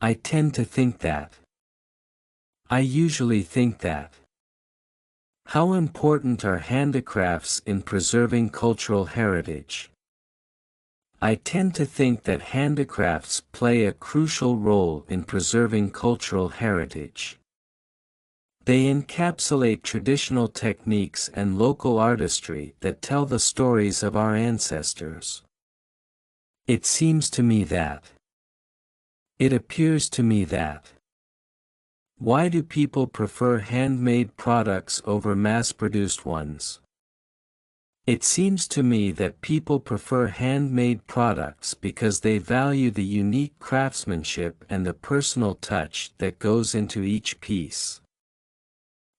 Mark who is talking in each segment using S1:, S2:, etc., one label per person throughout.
S1: I tend to think that. I usually think that. How important are handicrafts in preserving cultural heritage? I tend to think that handicrafts play a crucial role in preserving cultural heritage. They encapsulate traditional techniques and local artistry that tell the stories of our ancestors. It seems to me that. It appears to me that. Why do people prefer handmade products over mass-produced ones? It seems to me that people prefer handmade products because they value the unique craftsmanship and the personal touch that goes into each piece.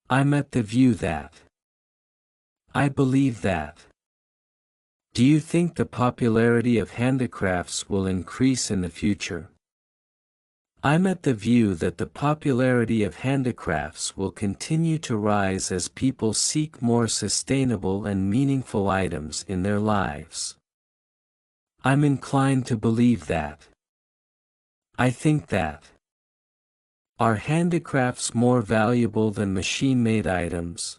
S1: I'm at the view that. I believe that. Do you think the popularity of handicrafts will increase in the future? I'm at the view that the popularity of handicrafts will continue to rise as people seek more sustainable and meaningful items in their lives. I'm inclined to believe that. I think that. Are handicrafts more valuable than machine-made items?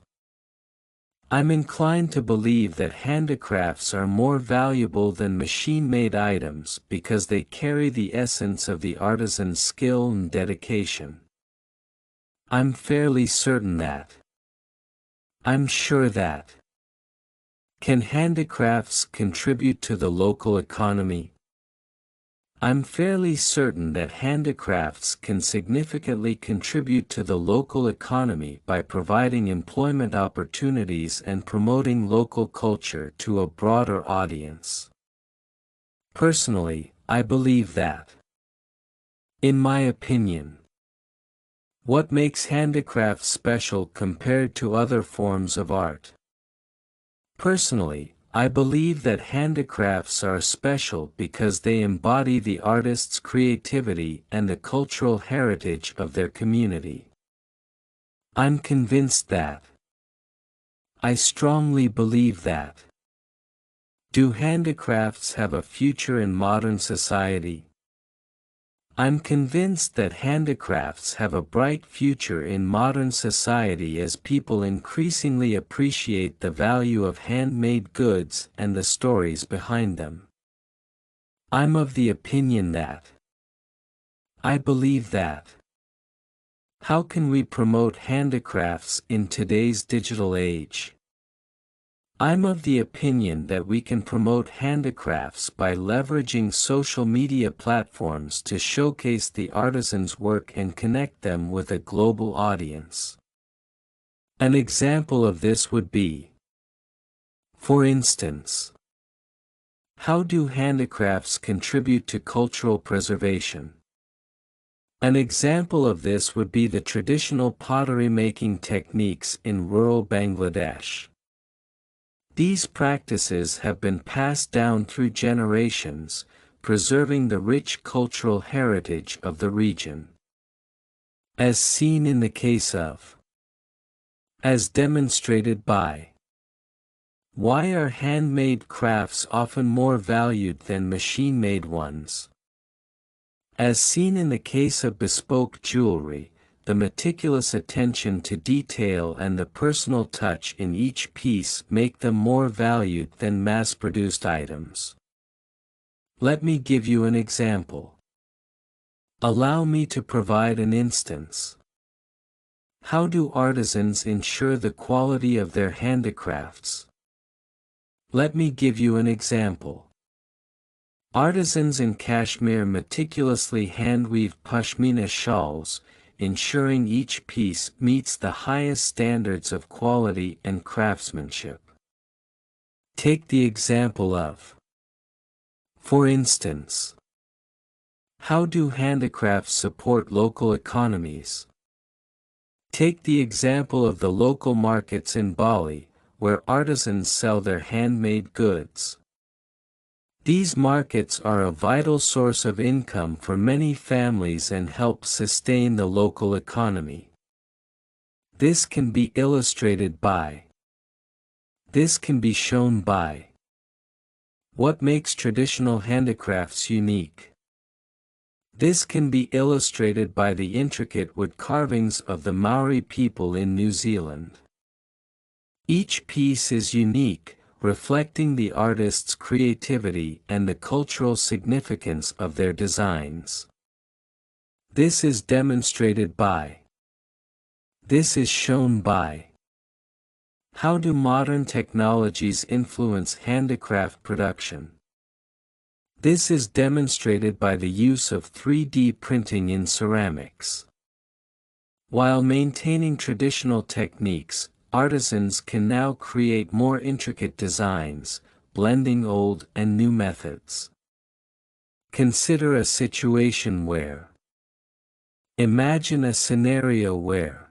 S1: I'm inclined to believe that handicrafts are more valuable than machine-made items because they carry the essence of the artisan's skill and dedication. I'm fairly certain that. I'm sure that. Can handicrafts contribute to the local economy? I'm fairly certain that handicrafts can significantly contribute to the local economy by providing employment opportunities and promoting local culture to a broader audience. Personally, I believe that. In my opinion, what makes handicrafts special compared to other forms of art? Personally, I believe that handicrafts are special because they embody the artist's creativity and the cultural heritage of their community. I'm convinced that. I strongly believe that. Do handicrafts have a future in modern society? I'm convinced that handicrafts have a bright future in modern society as people increasingly appreciate the value of handmade goods and the stories behind them. I'm of the opinion that. I believe that. How can we promote handicrafts in today's digital age? I'm of the opinion that we can promote handicrafts by leveraging social media platforms to showcase the artisan's work and connect them with a global audience. An example of this would be, for instance, how do handicrafts contribute to cultural preservation? An example of this would be the traditional pottery making techniques in rural Bangladesh. These practices have been passed down through generations, preserving the rich cultural heritage of the region. As seen in the case of. As demonstrated by. Why are handmade crafts often more valued than machine-made ones? As seen in the case of bespoke jewelry, the meticulous attention to detail and the personal touch in each piece make them more valued than mass-produced items. Let me give you an example. Allow me to provide an instance. How do artisans ensure the quality of their handicrafts? Let me give you an example. Artisans in Kashmir meticulously hand-weave pashmina shawls, ensuring each piece meets the highest standards of quality and craftsmanship. Take the example of. For instance, how do handicrafts support local economies? Take the example of the local markets in Bali, where artisans sell their handmade goods. These markets are a vital source of income for many families and help sustain the local economy. This can be illustrated by. This can be shown by. What makes traditional handicrafts unique? This can be illustrated by the intricate wood carvings of the Maori people in New Zealand. Each piece is unique, reflecting the artist's creativity and the cultural significance of their designs. This is demonstrated by. This is shown by. How do modern technologies influence handicraft production? This is demonstrated by the use of 3D printing in ceramics. While maintaining traditional techniques, artisans can now create more intricate designs, blending old and new methods. Consider a situation where. Imagine a scenario where.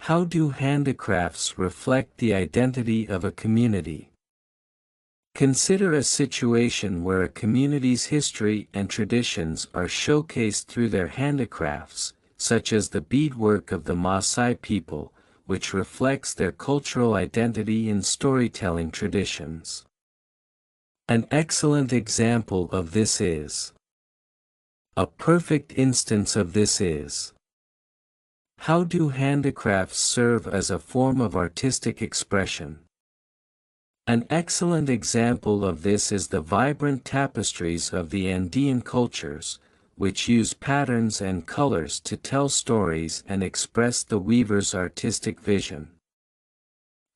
S1: How do handicrafts reflect the identity of a community? Consider a situation where a community's history and traditions are showcased through their handicrafts, such as the beadwork of the Maasai people, which reflects their cultural identity and storytelling traditions. An excellent example of this is. A perfect instance of this is. How do handicrafts serve as a form of artistic expression? An excellent example of this is the vibrant tapestries of the Andean cultures, which use patterns and colors to tell stories and express the weaver's artistic vision.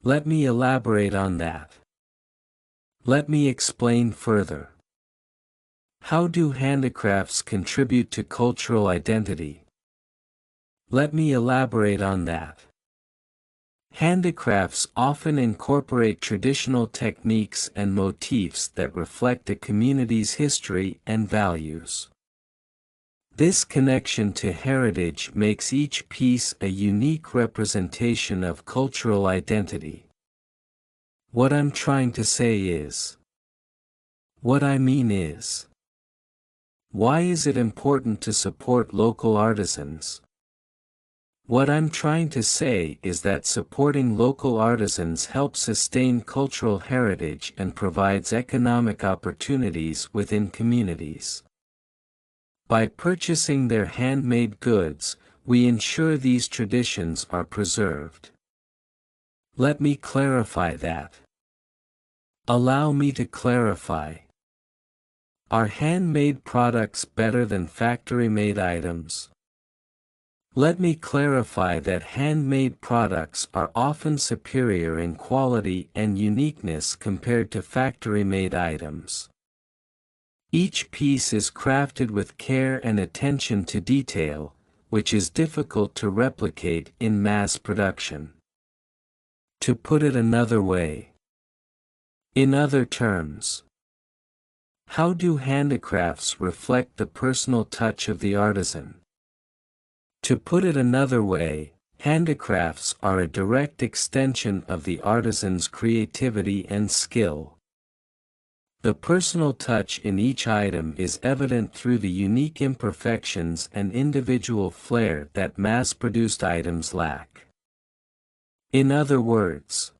S1: Let me elaborate on that. Let me explain further. How do handicrafts contribute to cultural identity? Let me elaborate on that. Handicrafts often incorporate traditional techniques and motifs that reflect a community's history and values. This connection to heritage makes each piece a unique representation of cultural identity. What I'm trying to say is. What I mean is. Why is it important to support local artisans? What I'm trying to say is that supporting local artisans helps sustain cultural heritage and provides economic opportunities within communities. By purchasing their handmade goods, we ensure these traditions are preserved. Let me clarify that. Allow me to clarify. Are handmade products better than factory-made items? Let me clarify that handmade products are often superior in quality and uniqueness compared to factory-made items. Each piece is crafted with care and attention to detail, which is difficult to replicate in mass production. To put it another way. In other terms. How do handicrafts reflect the personal touch of the artisan? To put it another way, handicrafts are a direct extension of the artisan's creativity and skill. The personal touch in each item is evident through the unique imperfections and individual flair that mass-produced items lack. In other words,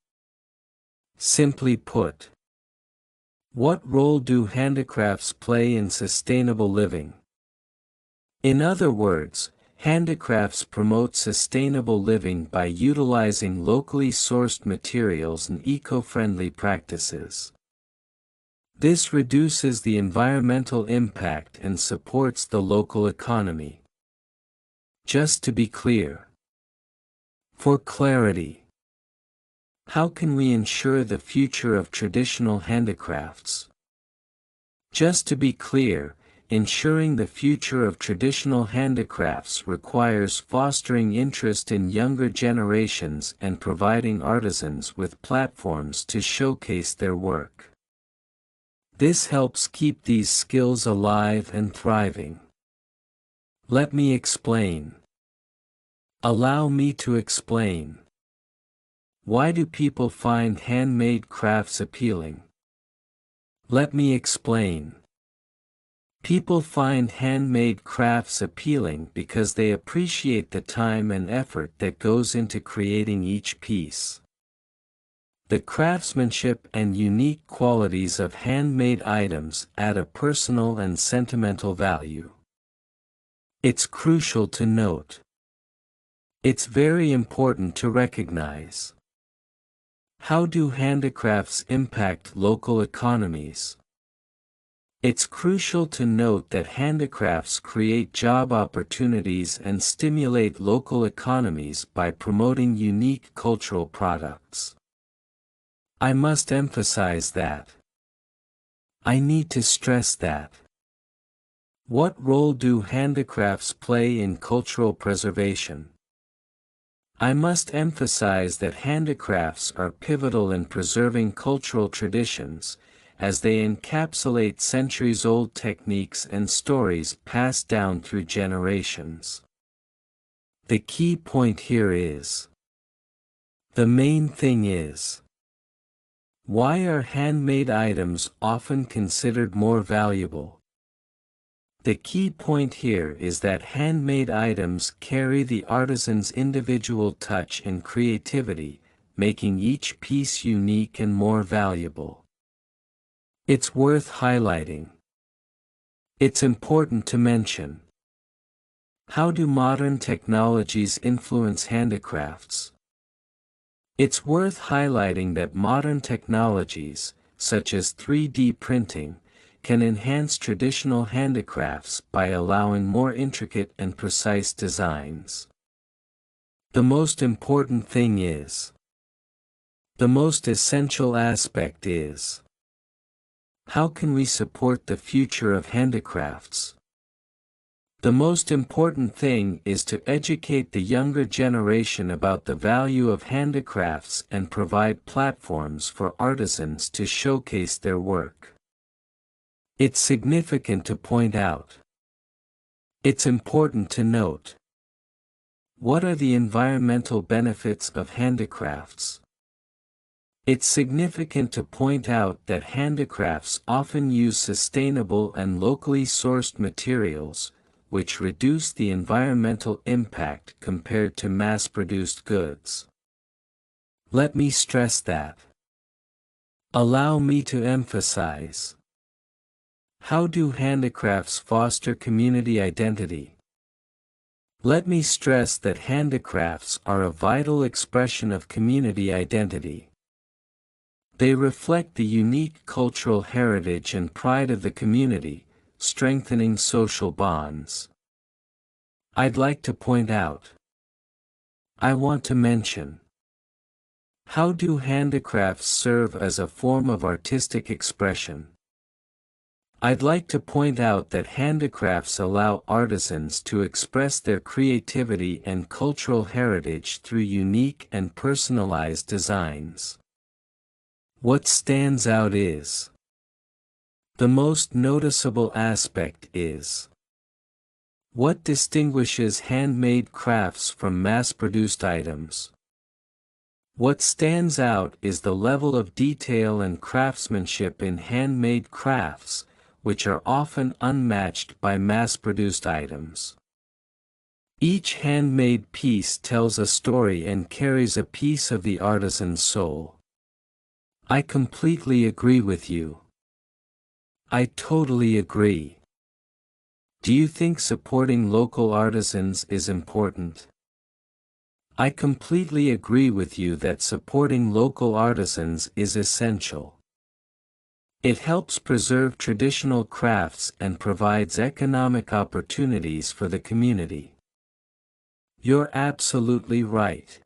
S1: simply put, what role do handicrafts play in sustainable living? In other words, handicrafts promote sustainable living by utilizing locally sourced materials and eco-friendly practices. This reduces the environmental impact and supports the local economy. Just to be clear. For clarity. How can we ensure the future of traditional handicrafts? Just to be clear, ensuring the future of traditional handicrafts requires fostering interest in younger generations and providing artisans with platforms to showcase their work. This helps keep these skills alive and thriving. Let me explain. Allow me to explain. Why do people find handmade crafts appealing? Let me explain. People find handmade crafts appealing because they appreciate the time and effort that goes into creating each piece. The craftsmanship and unique qualities of handmade items add a personal and sentimental value. It's crucial to note. It's very important to recognize. How do handicrafts impact local economies? It's crucial to note that handicrafts create job opportunities and stimulate local economies by promoting unique cultural products. I must emphasize that. I need to stress that. What role do handicrafts play in cultural preservation? I must emphasize that handicrafts are pivotal in preserving cultural traditions, as they encapsulate centuries-old techniques and stories passed down through generations. The key point here is, the main thing is, why are handmade items often considered more valuable? The key point here is that handmade items carry the artisan's individual touch and creativity, making each piece unique and more valuable. It's worth highlighting. It's important to mention. How do modern technologies influence handicrafts? It's worth highlighting that modern technologies, such as 3D printing, can enhance traditional handicrafts by allowing more intricate and precise designs. The most important thing is, the most essential aspect is, how can we support the future of handicrafts? The most important thing is to educate the younger generation about the value of handicrafts and provide platforms for artisans to showcase their work. It's significant to point out. It's important to note. What are the environmental benefits of handicrafts? It's significant to point out that handicrafts often use sustainable and locally sourced materials, which reduce the environmental impact compared to mass-produced goods. Let me stress that. Allow me to emphasize. How do handicrafts foster community identity? Let me stress that handicrafts are a vital expression of community identity. They reflect the unique cultural heritage and pride of the community, strengthening social bonds. I'd like to point out. I want to mention. How do handicrafts serve as a form of artistic expression? I'd like to point out that handicrafts allow artisans to express their creativity and cultural heritage through unique and personalized designs. What stands out is, the most noticeable aspect is, what distinguishes handmade crafts from mass-produced items? What stands out is the level of detail and craftsmanship in handmade crafts, which are often unmatched by mass-produced items. Each handmade piece tells a story and carries a piece of the artisan's soul. I completely agree with you. I totally agree. Do you think supporting local artisans is important? I completely agree with you that supporting local artisans is essential. It helps preserve traditional crafts and provides economic opportunities for the community. You're absolutely right.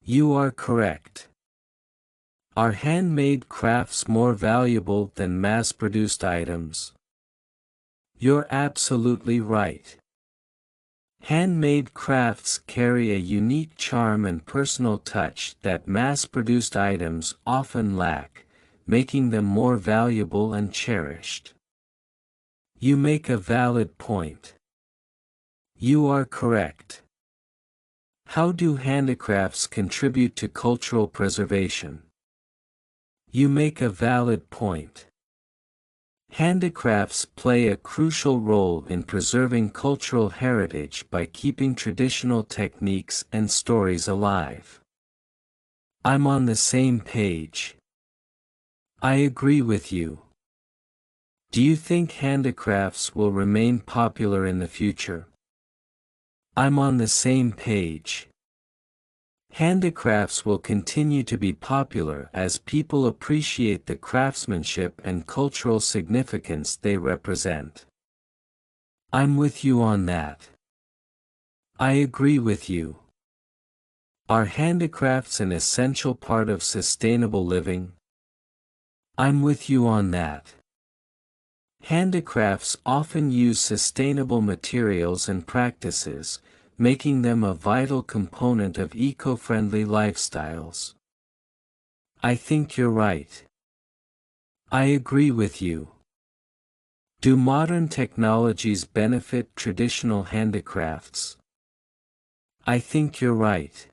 S1: You are correct. Are handmade crafts more valuable than mass-produced items? You're absolutely right. Handmade crafts carry a unique charm and personal touch that mass-produced items often lack, making them more valuable and cherished. You make a valid point. You are correct. How do handicrafts contribute to cultural preservation? You make a valid point. Handicrafts play a crucial role in preserving cultural heritage by keeping traditional techniques and stories alive. I'm on the same page. I agree with you. Do you think handicrafts will remain popular in the future? I'm on the same page. Handicrafts will continue to be popular as people appreciate the craftsmanship and cultural significance they represent. I'm with you on that. I agree with you. Are handicrafts an essential part of sustainable living? I'm with you on that. Handicrafts often use sustainable materials and practices, making them a vital component of eco-friendly lifestyles. I think you're right. I agree with you. Do modern technologies benefit traditional handicrafts? I think you're right.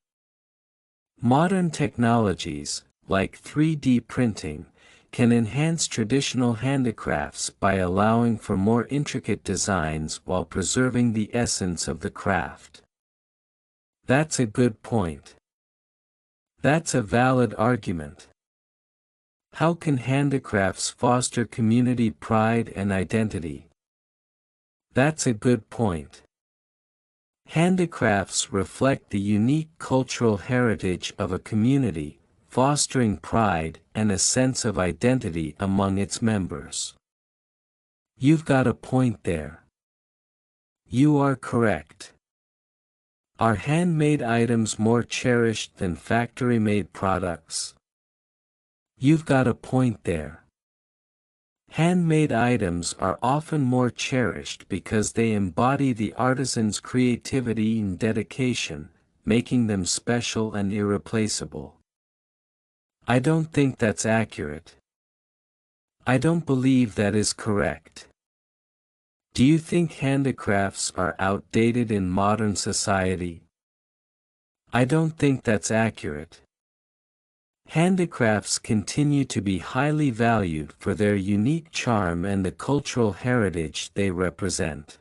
S1: Modern technologies, like 3D printing, can enhance traditional handicrafts by allowing for more intricate designs while preserving the essence of the craft. That's a good point. That's a valid argument. How can handicrafts foster community pride and identity? That's a good point. Handicrafts reflect the unique cultural heritage of a community, fostering pride and a sense of identity among its members. You've got a point there. You are correct. Are handmade items more cherished than factory-made products? You've got a point there. Handmade items are often more cherished because they embody the artisan's creativity and dedication, making them special and irreplaceable. I don't think that's accurate. I don't believe that is correct. Do you think handicrafts are outdated in modern society? I don't think that's accurate. Handicrafts continue to be highly valued for their unique charm and the cultural heritage they represent.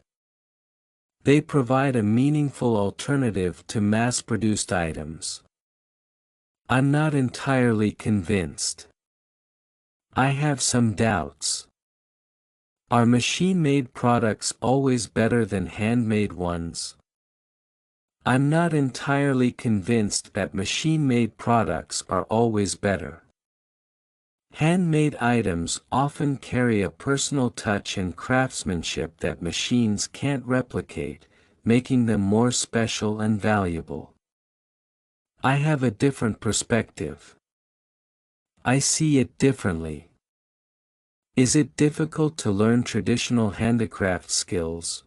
S1: They provide a meaningful alternative to mass-produced items. I'm not entirely convinced. I have some doubts. Are machine-made products always better than handmade ones? I'm not entirely convinced that machine-made products are always better. Handmade items often carry a personal touch and craftsmanship that machines can't replicate, making them more special and valuable. I have a different perspective. I see it differently. Is it difficult to learn traditional handicraft skills?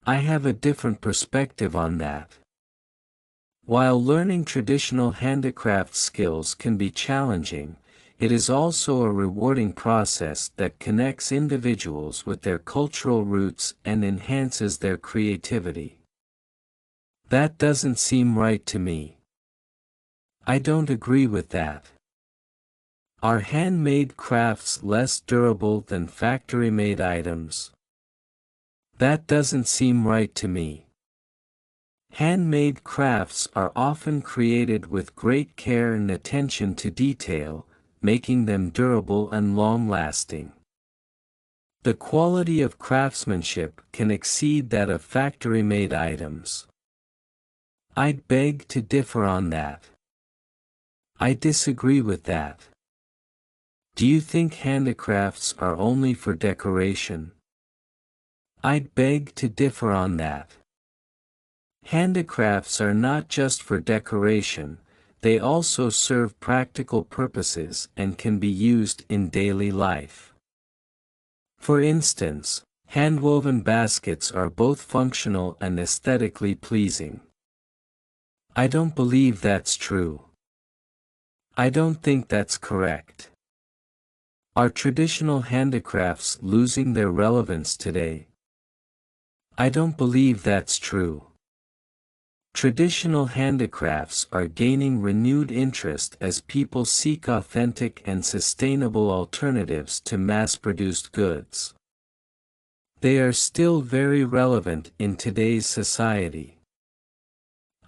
S1: I have a different perspective on that. While learning traditional handicraft skills can be challenging, it is also a rewarding process that connects individuals with their cultural roots and enhances their creativity. That doesn't seem right to me. I don't agree with that. Are handmade crafts less durable than factory-made items? That doesn't seem right to me. Handmade crafts are often created with great care and attention to detail, making them durable and long-lasting. The quality of craftsmanship can exceed that of factory-made items. I'd beg to differ on that. I disagree with that. Do you think handicrafts are only for decoration? I'd beg to differ on that. Handicrafts are not just for decoration, they also serve practical purposes and can be used in daily life. For instance, handwoven baskets are both functional and aesthetically pleasing. I don't believe that's true. I don't think that's correct. Are traditional handicrafts losing their relevance today? I don't believe that's true. Traditional handicrafts are gaining renewed interest as people seek authentic and sustainable alternatives to mass-produced goods. They are still very relevant in today's society.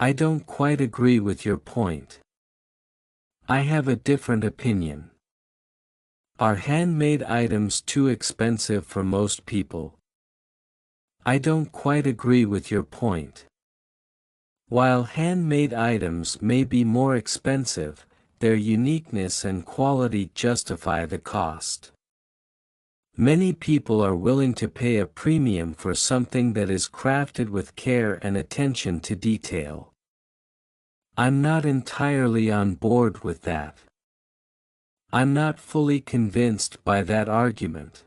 S1: I don't quite agree with your point. I have a different opinion. Are handmade items too expensive for most people? I don't quite agree with your point. While handmade items may be more expensive, their uniqueness and quality justify the cost. Many people are willing to pay a premium for something that is crafted with care and attention to detail. I'm not entirely on board with that. I'm not fully convinced by that argument.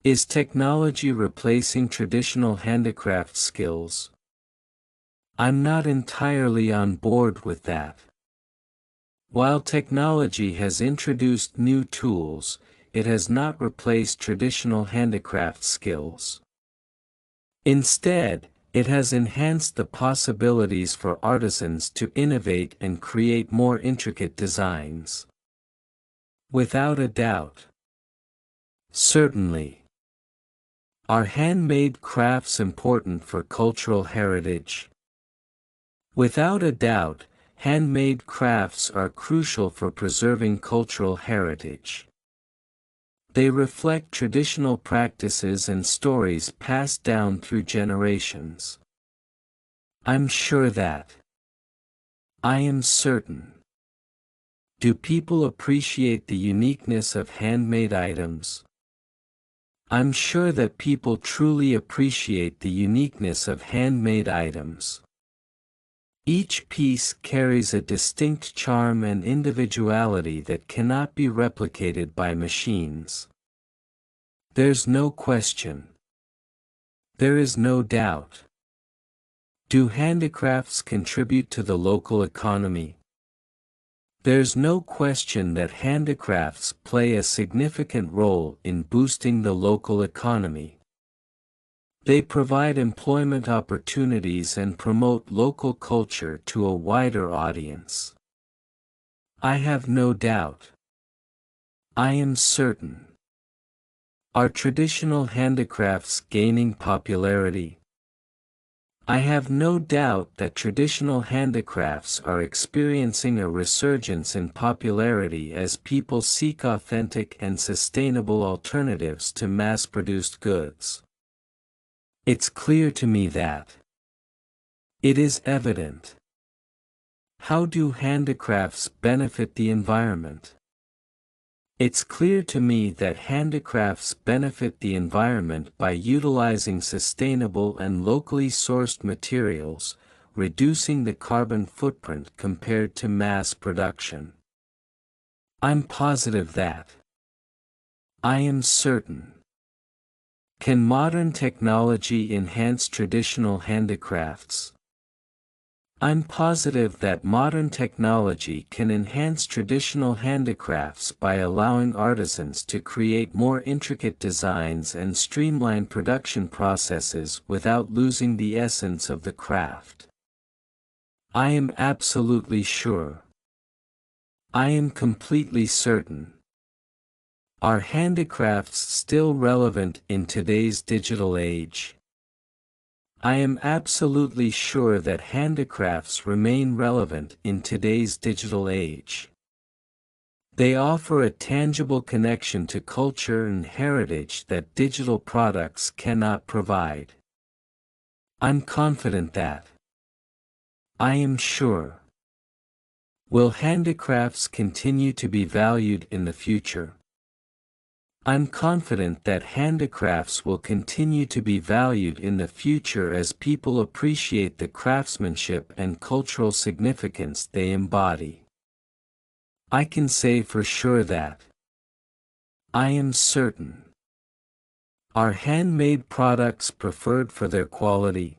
S1: Is technology replacing traditional handicraft skills? I'm not entirely on board with that. While technology has introduced new tools, it has not replaced traditional handicraft skills. Instead, it has enhanced the possibilities for artisans to innovate and create more intricate designs. Without a doubt. Certainly. Are handmade crafts important for cultural heritage? Without a doubt, handmade crafts are crucial for preserving cultural heritage. They reflect traditional practices and stories passed down through generations. I'm sure that. I am certain. Do people appreciate the uniqueness of handmade items? I'm sure that people truly appreciate the uniqueness of handmade items. Each piece carries a distinct charm and individuality that cannot be replicated by machines. There's no question. There is no doubt. Do handicrafts contribute to the local economy? There's no question that handicrafts play a significant role in boosting the local economy. They provide employment opportunities and promote local culture to a wider audience. I have no doubt. I am certain. Are traditional handicrafts gaining popularity? I have no doubt that traditional handicrafts are experiencing a resurgence in popularity as people seek authentic and sustainable alternatives to mass-produced goods. It's clear to me that. It is evident. How do handicrafts benefit the environment? It's clear to me that handicrafts benefit the environment by utilizing sustainable and locally sourced materials, reducing the carbon footprint compared to mass production. I'm positive that. I am certain. Can modern technology enhance traditional handicrafts? I'm positive that modern technology can enhance traditional handicrafts by allowing artisans to create more intricate designs and streamline production processes without losing the essence of the craft. I am absolutely sure. I am completely certain. Are handicrafts still relevant in today's digital age? I am absolutely sure that handicrafts remain relevant in today's digital age. They offer a tangible connection to culture and heritage that digital products cannot provide. I'm confident that. I am sure. Will handicrafts continue to be valued in the future? I'm confident that handicrafts will continue to be valued in the future as people appreciate the craftsmanship and cultural significance they embody. I can say for sure that. I am certain. Are handmade products preferred for their quality?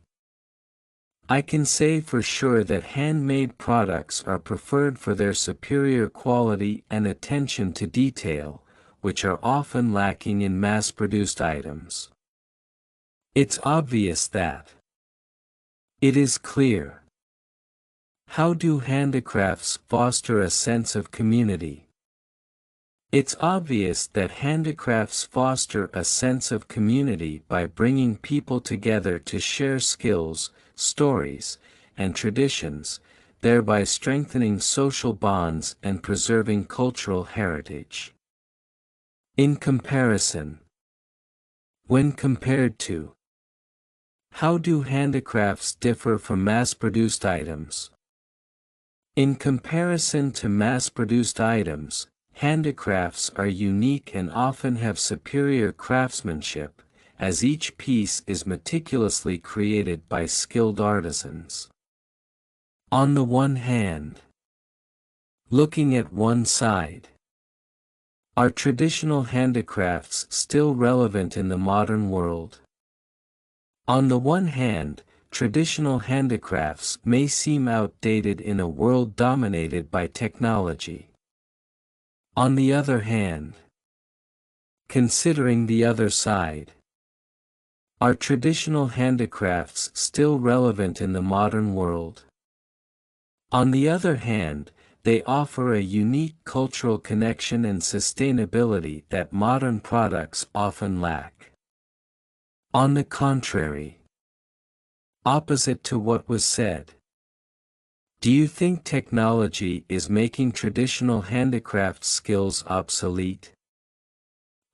S1: I can say for sure that handmade products are preferred for their superior quality and attention to detail, which are often lacking in mass-produced items. It's obvious that. It is clear. How do handicrafts foster a sense of community? It's obvious that handicrafts foster a sense of community by bringing people together to share skills, stories, and traditions, thereby strengthening social bonds and preserving cultural heritage. In comparison. When compared to. How do handicrafts differ from mass-produced items? In comparison to mass-produced items, handicrafts are unique and often have superior craftsmanship, as each piece is meticulously created by skilled artisans. On the one hand, looking at one side, are traditional handicrafts still relevant in the modern world? On the one hand, traditional handicrafts may seem outdated in a world dominated by technology. On the other hand, considering the other side, are traditional handicrafts still relevant in the modern world? On the other hand, they offer a unique cultural connection and sustainability that modern products often lack. On the contrary, opposite to what was said, do you think technology is making traditional handicraft skills obsolete?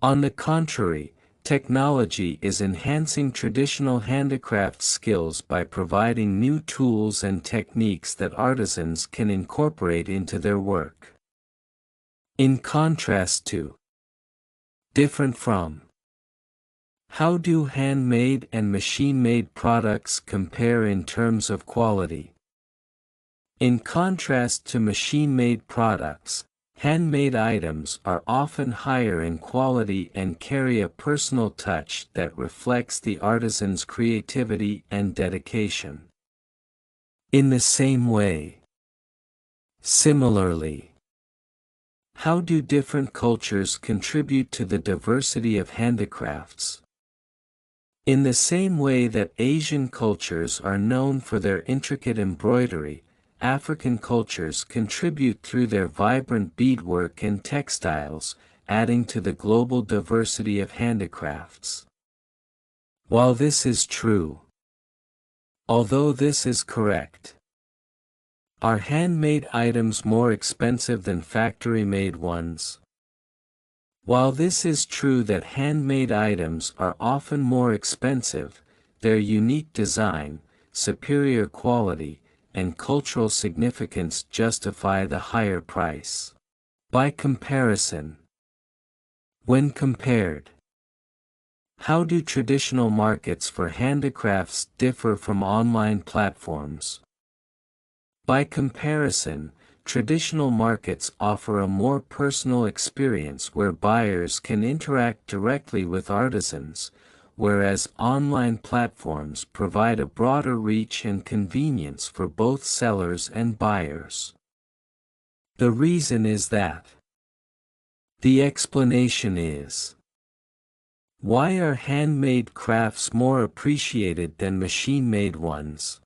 S1: On the contrary, technology is enhancing traditional handicraft skills by providing new tools and techniques that artisans can incorporate into their work. In contrast to, different from. How do handmade and machine-made products compare in terms of quality? In contrast to machine-made products, handmade items are often higher in quality and carry a personal touch that reflects the artisan's creativity and dedication. In the same way, similarly, how do different cultures contribute to the diversity of handicrafts? In the same way that Asian cultures are known for their intricate embroidery, African cultures contribute through their vibrant beadwork and textiles, adding to the global diversity of handicrafts. While this is true, although this is correct, are handmade items more expensive than factory-made ones? While this is true that handmade items are often more expensive, their unique design, superior quality, and cultural significance justify the higher price. By comparison, when compared, how do traditional markets for handicrafts differ from online platforms? By comparison, traditional markets offer a more personal experience where buyers can interact directly with artisans, whereas online platforms provide a broader reach and convenience for both sellers and buyers. The reason is that. The explanation is. Why are handmade crafts more appreciated than machine-made ones?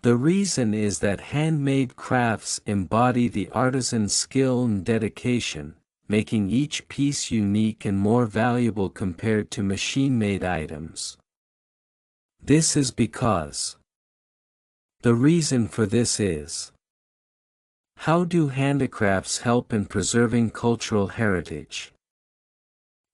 S1: The reason is that handmade crafts embody the artisan's skill and dedication, making each piece unique and more valuable compared to machine-made items. This is because. The reason for this is. How do handicrafts help in preserving cultural heritage?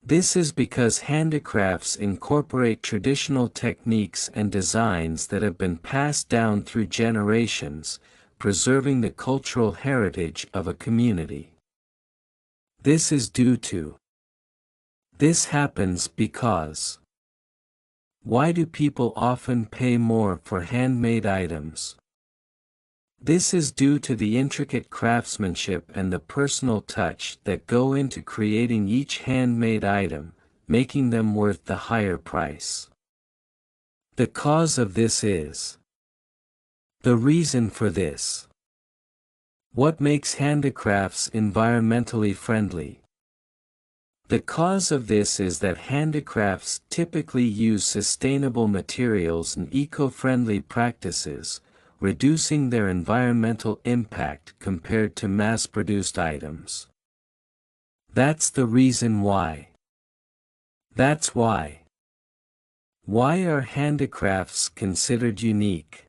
S1: This is because handicrafts incorporate traditional techniques and designs that have been passed down through generations, preserving the cultural heritage of a community. This is due to. This happens because. Why do people often pay more for handmade items? This is due to the intricate craftsmanship and the personal touch that go into creating each handmade item, making them worth the higher price. The cause of this is. The reason for this. What makes handicrafts environmentally friendly? The cause of this is that handicrafts typically use sustainable materials and eco-friendly practices, reducing their environmental impact compared to mass-produced items. That's the reason why. That's why. Why are handicrafts considered unique?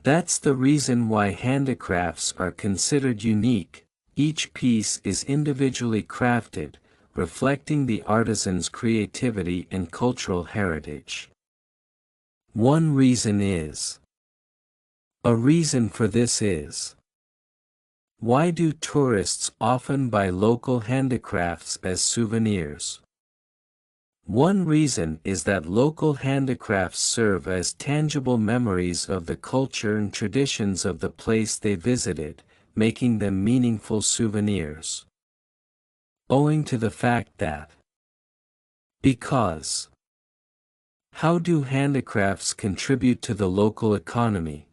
S1: That's the reason why handicrafts are considered unique, Each piece is individually crafted, reflecting the artisan's creativity and cultural heritage. One reason is. A reason for this is. Why do tourists often buy local handicrafts as souvenirs? One reason is that local handicrafts serve as tangible memories of the culture and traditions of the place they visited, making them meaningful souvenirs. Owing to the fact that. Because. How do handicrafts contribute to the local economy?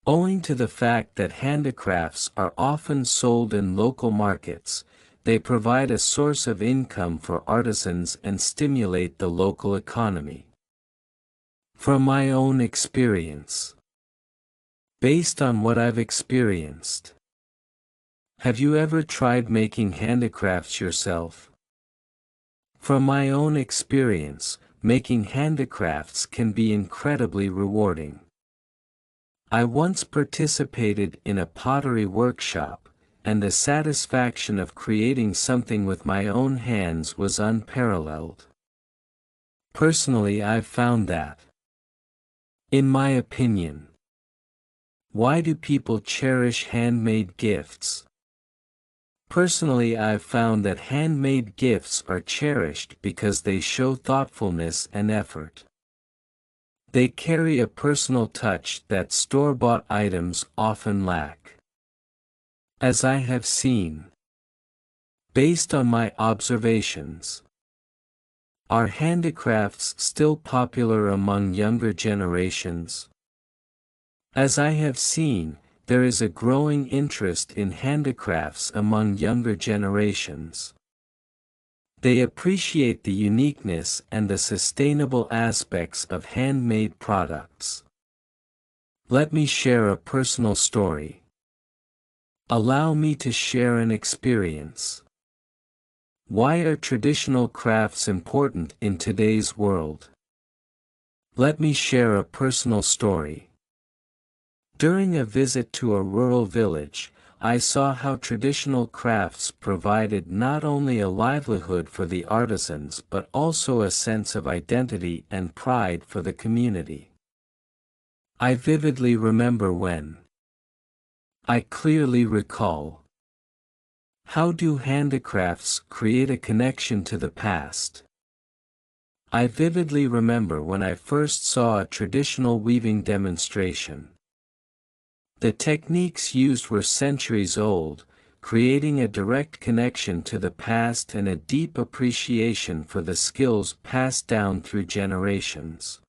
S1: Owing to the fact that handicrafts are often sold in local markets, they provide a source of income for artisans and stimulate the local economy. From my own experience. Based on what I've experienced. Have you ever tried making handicrafts yourself? From my own experience, making handicrafts can be incredibly rewarding. I once participated in a pottery workshop, and the satisfaction of creating something with my own hands was unparalleled. Personally, I've found that. In my opinion. Why do people cherish handmade gifts? Personally, I've found that handmade gifts are cherished because they show thoughtfulness and effort. They carry a personal touch that store-bought items often lack. As I have seen. Based on my observations. Are handicrafts still popular among younger generations? As I have seen, there is a growing interest in handicrafts among younger generations. They appreciate the uniqueness and the sustainable aspects of handmade products. Let me share a personal story. Allow me to share an experience. Why are traditional crafts important in today's world? Let me share a personal story. During a visit to a rural village, I saw how traditional crafts provided not only a livelihood for the artisans but also a sense of identity and pride for the community. I vividly remember when. I clearly recall. How do handicrafts create a connection to the past? I vividly remember when I first saw a traditional weaving demonstration. The techniques used were centuries old, creating a direct connection to the past and a deep appreciation for the skills passed down through generations.